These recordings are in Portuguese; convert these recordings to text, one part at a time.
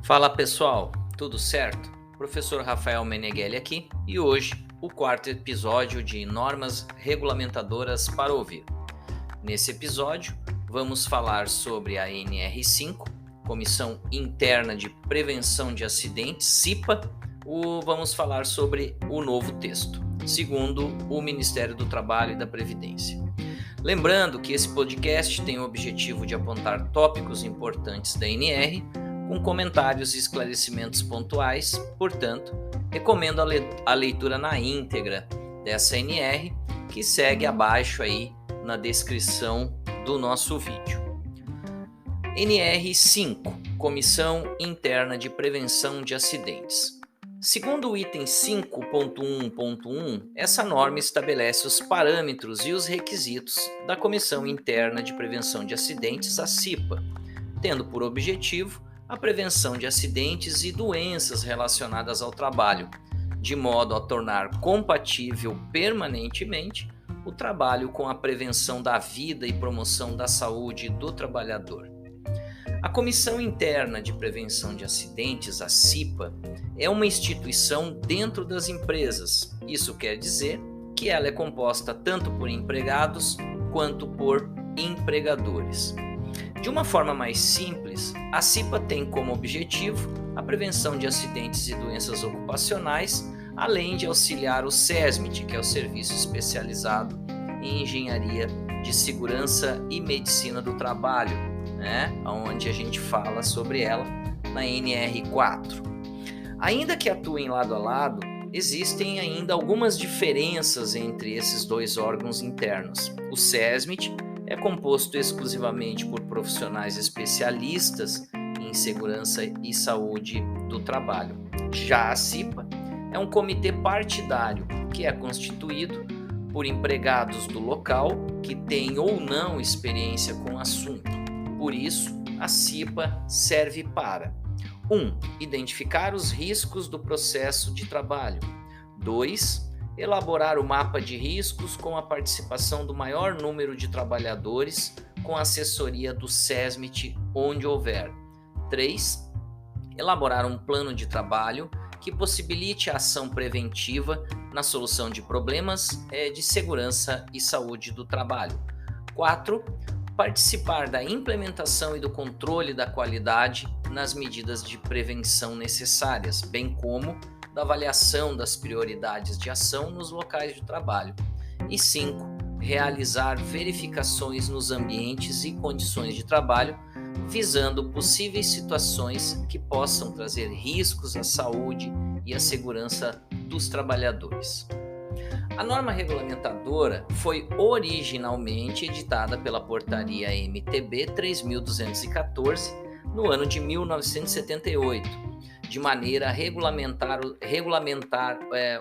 Fala pessoal, tudo certo? Professor Rafael Meneghelli aqui e hoje o quarto episódio de Normas Regulamentadoras para Ouvir. Nesse episódio vamos falar sobre a NR5, Comissão Interna de Prevenção de Acidentes, CIPA, ou vamos falar sobre o novo texto, segundo o Ministério do Trabalho e da Previdência. Lembrando que esse podcast tem o objetivo de apontar tópicos importantes da NR, com comentários e esclarecimentos pontuais, portanto, recomendo a leitura na íntegra dessa NR, que segue abaixo aí na descrição do nosso vídeo. NR 5, Comissão Interna de Prevenção de Acidentes. Segundo o item 5.1.1, essa norma estabelece os parâmetros e os requisitos da Comissão Interna de Prevenção de Acidentes, a CIPA, tendo por objetivo a prevenção de acidentes e doenças relacionadas ao trabalho, de modo a tornar compatível permanentemente o trabalho com a prevenção da vida e promoção da saúde do trabalhador. A Comissão Interna de Prevenção de Acidentes, a CIPA, é uma instituição dentro das empresas. Isso quer dizer que ela é composta tanto por empregados quanto por empregadores. De uma forma mais simples, a CIPA tem como objetivo a prevenção de acidentes e doenças ocupacionais, além de auxiliar o SESMIT, que é o Serviço Especializado em Engenharia de Segurança e Medicina do Trabalho, onde a gente fala sobre ela na NR4. Ainda que atuem lado a lado, existem ainda algumas diferenças entre esses dois órgãos internos. O SESMIT é composto exclusivamente por profissionais especialistas em segurança e saúde do trabalho. Já a CIPA é um comitê partidário que é constituído por empregados do local que têm ou não experiência com o assunto. Por isso, a CIPA serve para 1. Identificar os riscos do processo de trabalho. 2. Elaborar o mapa de riscos com a participação do maior número de trabalhadores, com assessoria do SESMIT onde houver. 3. Elaborar um plano de trabalho que possibilite a ação preventiva na solução de problemas de segurança e saúde do trabalho. 4. Participar da implementação e do controle da qualidade nas medidas de prevenção necessárias, bem como da avaliação das prioridades de ação nos locais de trabalho. E 5. Realizar verificações nos ambientes e condições de trabalho, visando possíveis situações que possam trazer riscos à saúde e à segurança dos trabalhadores. A norma regulamentadora foi originalmente editada pela Portaria MTB 3214 no ano de 1978, de maneira a regulamentar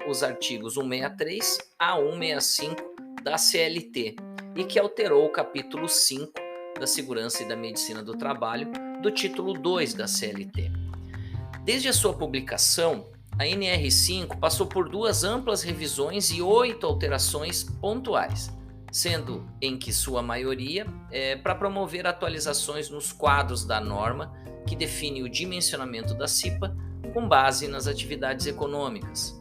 os artigos 163 a 165 da CLT e que alterou o capítulo 5 da Segurança e da Medicina do Trabalho do título 2 da CLT. Desde a sua publicação, a NR5 passou por 2 amplas revisões e 8 alterações pontuais, sendo em que sua maioria para promover atualizações nos quadros da norma que define o dimensionamento da CIPA com base nas atividades econômicas.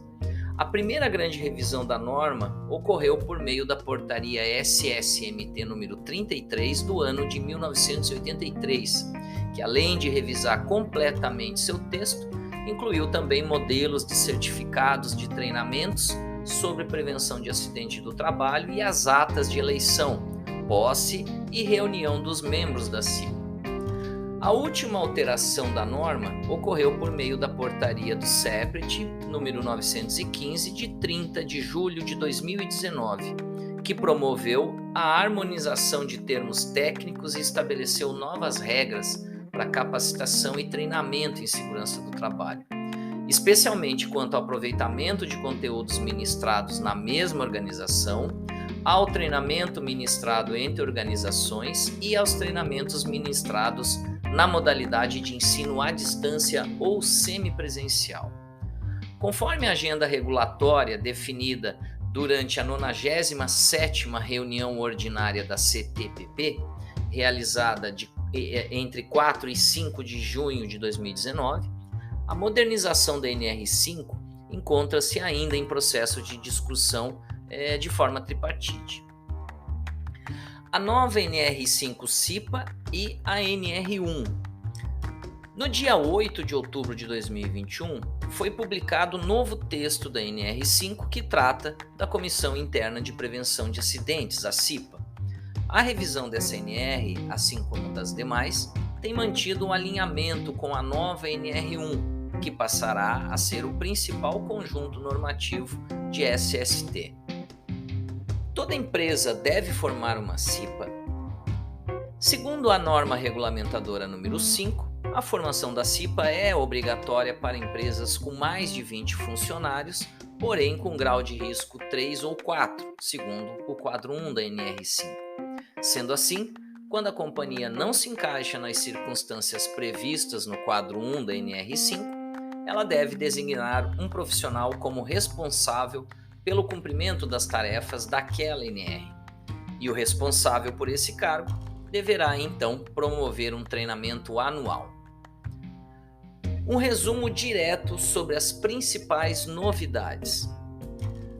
A primeira grande revisão da norma ocorreu por meio da Portaria SSMT número 33 do ano de 1983, que além de revisar completamente seu texto, incluiu também modelos de certificados de treinamentos sobre prevenção de acidente do trabalho e as atas de eleição, posse e reunião dos membros da CIPA. A última alteração da norma ocorreu por meio da Portaria do CEPRET, número 915, de 30 de julho de 2019, que promoveu a harmonização de termos técnicos e estabeleceu novas regras para capacitação e treinamento em segurança do trabalho, especialmente quanto ao aproveitamento de conteúdos ministrados na mesma organização, ao treinamento ministrado entre organizações e aos treinamentos ministrados na modalidade de ensino à distância ou semipresencial. Conforme a agenda regulatória definida durante a 97ª reunião ordinária da CTPP, realizada entre 4 e 5 de junho de 2019, A modernização da NR5 encontra-se ainda em processo de discussão de forma tripartite. A nova NR5 CIPA e a NR1. No dia 8 de outubro de 2021, foi publicado novo texto da NR5 que trata da Comissão Interna de Prevenção de Acidentes, a CIPA. A revisão dessa NR, assim como das demais, tem mantido um alinhamento com a nova NR1, que passará a ser o principal conjunto normativo de SST. Toda empresa deve formar uma CIPA? Segundo a norma regulamentadora número 5, a formação da CIPA é obrigatória para empresas com mais de 20 funcionários, porém com grau de risco 3 ou 4, segundo o quadro 1 da NR5. Sendo assim, quando a companhia não se encaixa nas circunstâncias previstas no quadro 1 da NR5, ela deve designar um profissional como responsável pelo cumprimento das tarefas daquela NR. E o responsável por esse cargo deverá então promover um treinamento anual. Um resumo direto sobre as principais novidades.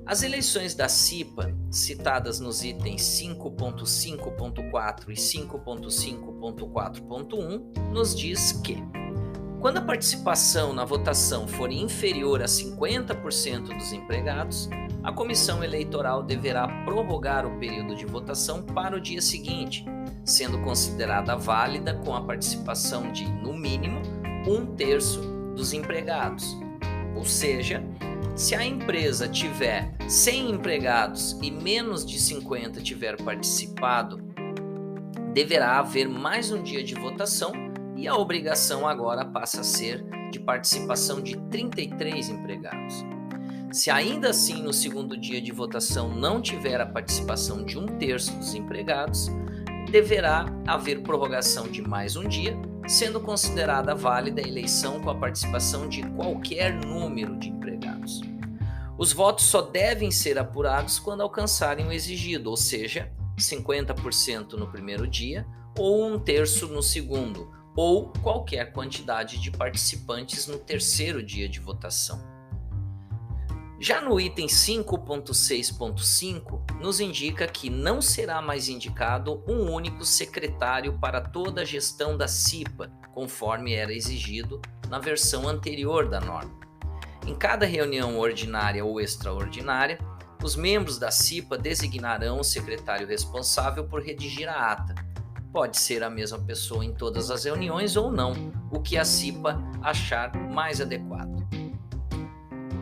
As eleições da CIPA, citadas nos itens 5.5.4 e 5.5.4.1, nos diz que, quando a participação na votação for inferior a 50% dos empregados, a comissão eleitoral deverá prorrogar o período de votação para o dia seguinte, sendo considerada válida com a participação de, no mínimo, 1/3 dos empregados. Ou seja, se a empresa tiver 100 empregados e menos de 50 tiver participado, deverá haver mais um dia de votação e a obrigação agora passa a ser de participação de 33 empregados. Se ainda assim no segundo dia de votação não tiver a participação de 1/3 dos empregados, deverá haver prorrogação de mais um dia, sendo considerada válida a eleição com a participação de qualquer número de empregados. Os votos só devem ser apurados quando alcançarem o exigido, ou seja, 50% no primeiro dia ou 1/3 no segundo, ou qualquer quantidade de participantes no terceiro dia de votação. Já no item 5.6.5, nos indica que não será mais indicado um único secretário para toda a gestão da CIPA, conforme era exigido na versão anterior da norma. Em cada reunião ordinária ou extraordinária, os membros da CIPA designarão o secretário responsável por redigir a ata. Pode ser a mesma pessoa em todas as reuniões ou não, o que a CIPA achar mais adequado.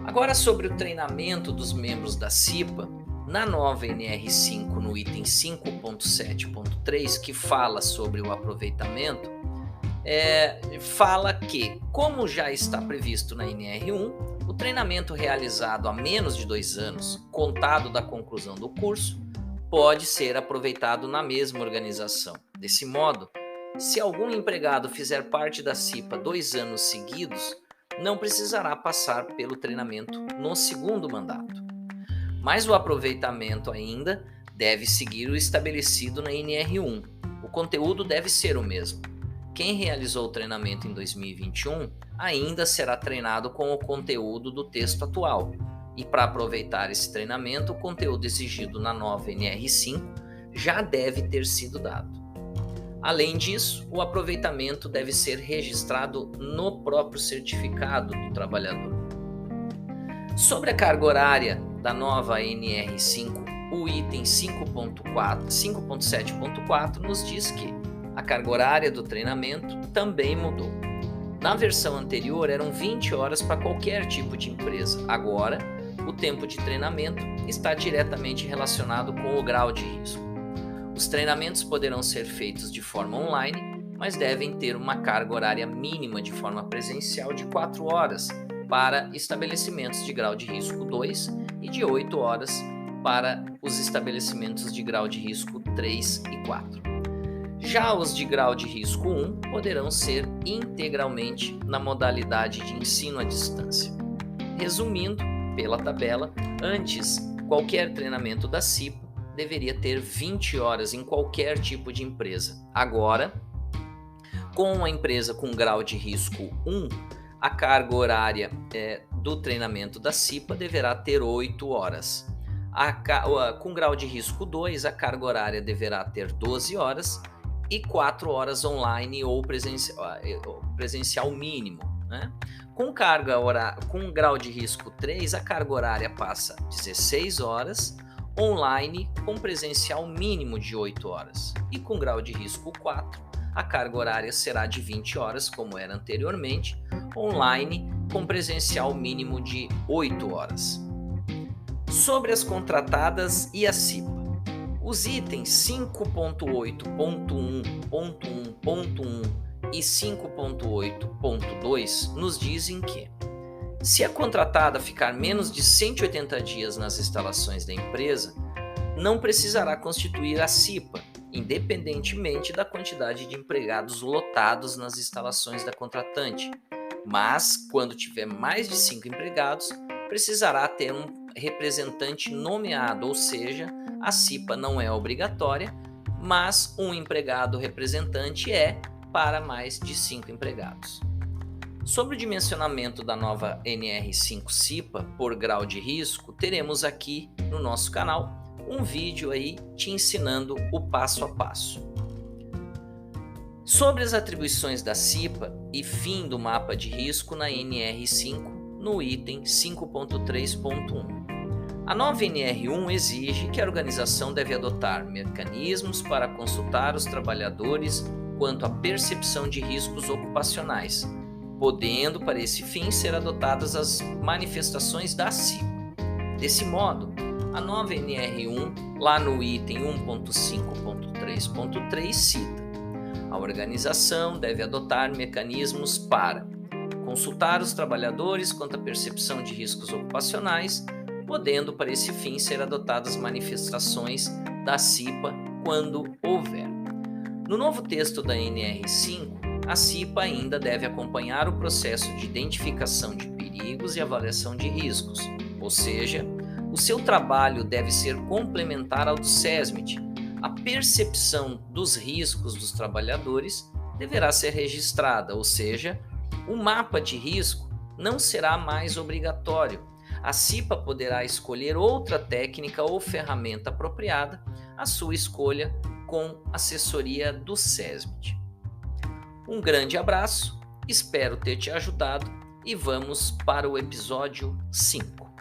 Agora, sobre o treinamento dos membros da CIPA, na nova NR5, no item 5.7.3, que fala sobre o aproveitamento, fala que, como já está previsto na NR1, o treinamento realizado há menos de 2 anos, contado da conclusão do curso, pode ser aproveitado na mesma organização. Desse modo, se algum empregado fizer parte da CIPA 2 anos seguidos, não precisará passar pelo treinamento no segundo mandato. Mas o aproveitamento ainda deve seguir o estabelecido na NR1. O conteúdo deve ser o mesmo. Quem realizou o treinamento em 2021 ainda será treinado com o conteúdo do texto atual. E para aproveitar esse treinamento, o conteúdo exigido na nova NR5 já deve ter sido dado. Além disso, o aproveitamento deve ser registrado no próprio certificado do trabalhador. Sobre a carga horária da nova NR5, o item 5.7.4 nos diz que a carga horária do treinamento também mudou. Na versão anterior eram 20 horas para qualquer tipo de empresa. Agora, o tempo de treinamento está diretamente relacionado com o grau de risco. Os treinamentos poderão ser feitos de forma online, mas devem ter uma carga horária mínima de forma presencial de 4 horas para estabelecimentos de grau de risco 2 e de 8 horas para os estabelecimentos de grau de risco 3 e 4. Já os de grau de risco 1 poderão ser integralmente na modalidade de ensino à distância. Resumindo, pela tabela, antes, qualquer treinamento da CIPA deveria ter 20 horas em qualquer tipo de empresa. Agora, com a empresa com grau de risco 1, A carga horária do treinamento da CIPA deverá ter 8 horas. Com grau de risco 2, a carga horária deverá ter 12 horas e 4 horas online ou presencial mínimo, né? Com grau de risco 3, a carga horária passa 16 horas, online com presencial mínimo de 8 horas. E com grau de risco 4, a carga horária será de 20 horas, como era anteriormente, online com presencial mínimo de 8 horas. Sobre as contratadas e a CIPA. Os itens 5.8.1.1.1 e 5.8.2 nos dizem que, se a contratada ficar menos de 180 dias nas instalações da empresa, não precisará constituir a CIPA, independentemente da quantidade de empregados lotados nas instalações da contratante. Mas, quando tiver mais de 5 empregados, precisará ter um representante nomeado, ou seja, a CIPA não é obrigatória, mas um empregado representante é para mais de 5 empregados. Sobre o dimensionamento da nova NR5 CIPA por grau de risco, teremos aqui no nosso canal um vídeo aí te ensinando o passo a passo. Sobre as atribuições da CIPA e fim do mapa de risco na NR5, no item 5.3.1. A nova NR1 exige que a organização deve adotar mecanismos para consultar os trabalhadores quanto à percepção de riscos ocupacionais, podendo, para esse fim, ser adotadas as manifestações da CIPA. Desse modo, a nova NR1, lá no item 1.5.3.3, cita: a organização deve adotar mecanismos para consultar os trabalhadores quanto à percepção de riscos ocupacionais, podendo, para esse fim, ser adotadas manifestações da CIPA quando houver. No novo texto da NR5, a CIPA ainda deve acompanhar o processo de identificação de perigos e avaliação de riscos, ou seja, o seu trabalho deve ser complementar ao do SESMIT. A percepção dos riscos dos trabalhadores deverá ser registrada, ou seja, o mapa de risco não será mais obrigatório. A CIPA poderá escolher outra técnica ou ferramenta apropriada, à sua escolha, com assessoria do SESMIT. Um grande abraço, espero ter te ajudado e vamos para o episódio 5.